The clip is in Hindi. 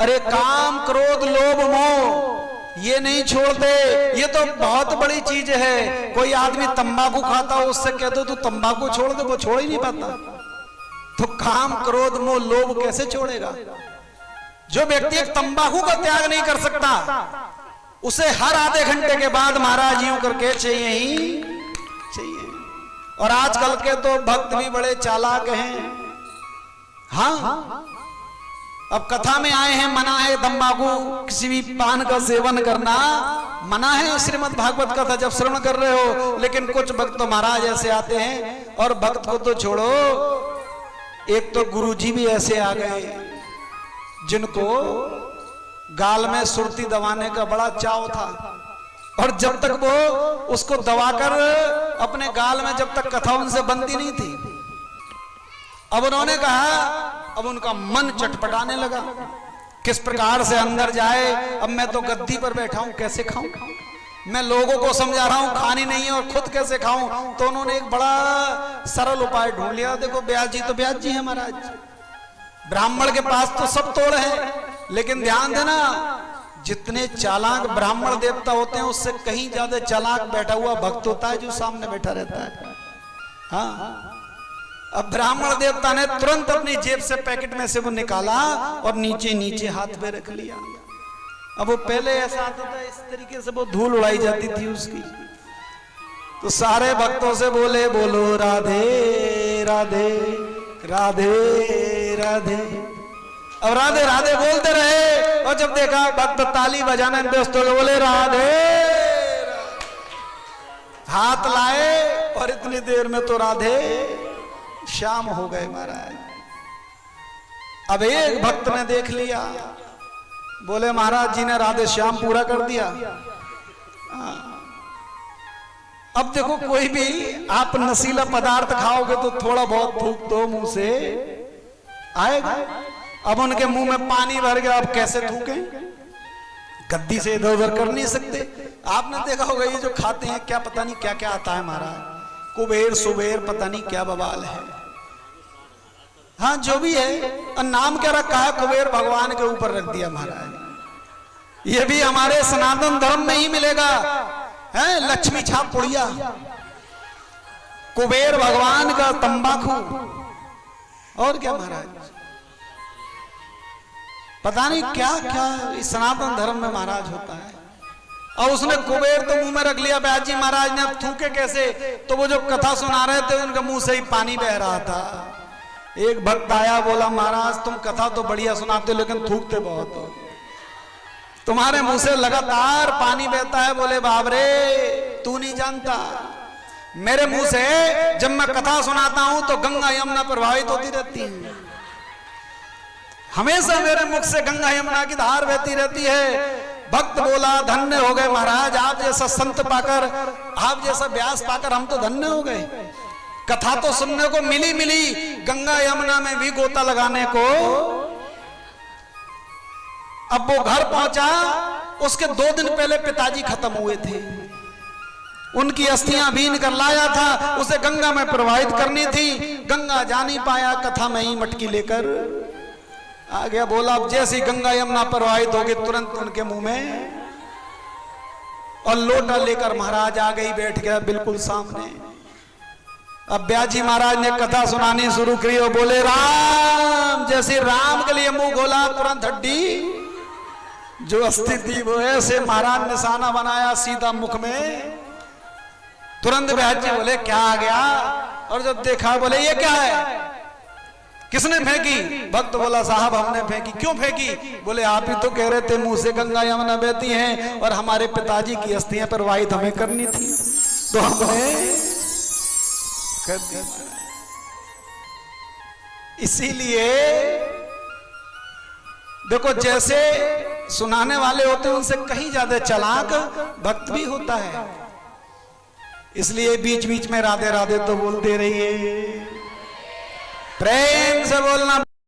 अरे काम क्रोध लोभ मोह ये नहीं छोड़ते, ये तो बहुत बड़ी चीज है। कोई आदमी तंबाकू खाता हो, उससे कह दो तू तंबाकू छोड़ दे, वो छोड़ ही नहीं पाता। तो काम क्रोध मोह लोभ कैसे छोड़ेगा? जो व्यक्ति एक तंबाकू का त्याग नहीं कर सकता, उसे हर आधे घंटे के बाद महाराज यूं करके चाहिए ही चाहिए। और आजकल के तो भक्त भी बड़े चालाक हैं। हाँ, अब कथा में आए हैं, मना है तंबाकू किसी भी पान का सेवन करना मना है। श्रीमद् भागवत कथा जब श्रवण कर रहे हो, लेकिन कुछ भक्त तो महाराज ऐसे आते हैं, और भक्त को तो छोड़ो, एक तो गुरुजी भी ऐसे आ गए जिनको गाल में सुरती दबाने का बड़ा चाव था, और जब तक वो उसको दबाकर अपने गाल में, जब तक कथा उनसे बनती नहीं थी, अब उन्होंने कहा, अब उनका मन चटपटाने लगा, किस प्रकार से अंदर जाए। अब मैं तो गद्दी पर बैठा हूं, कैसे खाऊं? मैं लोगों को समझा रहा हूं खानी नहीं है, और खुद कैसे खाऊं? तो उन्होंने एक बड़ा सरल उपाय ढूंढ लिया। देखो ब्यास जी तो ब्यास जी है महाराज, ब्राह्मण के पास तो सब तोड़ है, लेकिन ध्यान देना, जितने चालाक ब्राह्मण देवता होते हैं, उससे कहीं ज्यादा चालाक बैठा हुआ भक्त होता है जो सामने बैठा रहता है। हाँ, अब ब्राह्मण देवता ने तुरंत अपनी जेब से पैकेट में से वो निकाला और नीचे नीचे हाथ पे रख लिया। अब वो पहले ऐसा आता था, इस तरीके से वो धूल उड़ाई जाती थी उसकी। तो सारे भक्तों से बोले, बोलो राधे राधे राधे राधे। अब राधे राधे बोलते रहे, और जब देखा भक्त ताली बजाने व्यस्त हो गए, बोले राधे, हाथ लाए, और इतनी देर में तो राधे शाम हो गए महाराज। अब एक भक्त ने देख लिया, बोले महाराज जी ने राधे श्याम पूरा कर दिया। अब देखो, कोई भी आप नशीला पदार्थ खाओगे तो थोड़ा बहुत थूक तो मुंह से आएगा। अब उनके मुंह में पानी भर गया, अब कैसे थूके? गद्दी से इधर उधर कर नहीं सकते। आपने देखा होगा, ये जो खाते हैं क्या पता नहीं क्या क्या आता है महाराज, कुबेर सुबेर पता नहीं क्या बवाल है। हाँ, जो भी है, नाम क्या रखा है, कुबेर भगवान के ऊपर रख दिया महाराज। ये भी हमारे सनातन धर्म में ही मिलेगा, है लक्ष्मी छाप पुड़िया, कुबेर भगवान का तंबाकू, और क्या महाराज, पता नहीं क्या क्या इस सनातन धर्म में महाराज होता है। और उसने कुबेर तो मुंह में रख लिया। ब्यास जी महाराज ने अब थूके कैसे? तो वो जो कथा सुना रहे थे, उनके मुंह से ही पानी बह रहा था। एक भक्त आया, बोला महाराज तुम कथा तो बढ़िया सुनाते हो, लेकिन थूकते बहुत हो, तुम्हारे मुंह से लगातार पानी बहता है। बोले बाबरे, तू नहीं जानता, मेरे मुंह से जब मैं कथा सुनाता हूं तो गंगा यमुना प्रभावित होती रहती है। हमेशा मेरे मुख से गंगा यमुना की धार बहती रहती है। भक्त बोला, धन्य हो गए महाराज, आप जैसा संत पाकर, आप जैसा व्यास पाकर हम तो धन्य हो गए। कथा तो सुनने को मिली, गंगा यमुना में भी गोता लगाने को। अब वो घर पहुंचा, उसके 2 दिन पहले पिताजी खत्म हुए थे, उनकी अस्थियां बीन कर लाया था, उसे गंगा में प्रवाहित करनी थी। गंगा जा नहीं पाया, कथा में ही मटकी लेकर आ गया। बोला अब जैसी गंगा यमुना प्रवाहित होगी, तुरंत उनके मुंह में, और लोटा लेकर महाराज आ गई, बैठ गया बिल्कुल सामने। अब ब्यास जी महाराज ने कथा सुनानी शुरू की, और बोले राम, जैसे राम के लिए मुंह खोला, तुरंत हड्डी जो अस्थि थी वो ऐसे महाराज निशाना बनाया सीधा मुख में। तुरंत ब्यास जी बोले क्या आ गया? और जब देखा, बोले ये क्या है, किसने फेंकी? भक्त बोला साहब हमने फेंकी। क्यों फेंकी? बोले आप ही तो कह रहे थे मुंह से गंगा यमुना बहती हैं, और हमारे पिताजी की अस्थियां प्रवाहित हमें करनी थी, तो हमने कर दी। इसीलिए देखो, जैसे सुनाने वाले होते हैं उनसे कहीं ज्यादा चालाक भक्त भी होता है। इसलिए बीच बीच में राधे राधे तो बोलते रहिए, प्रेम से बोलना।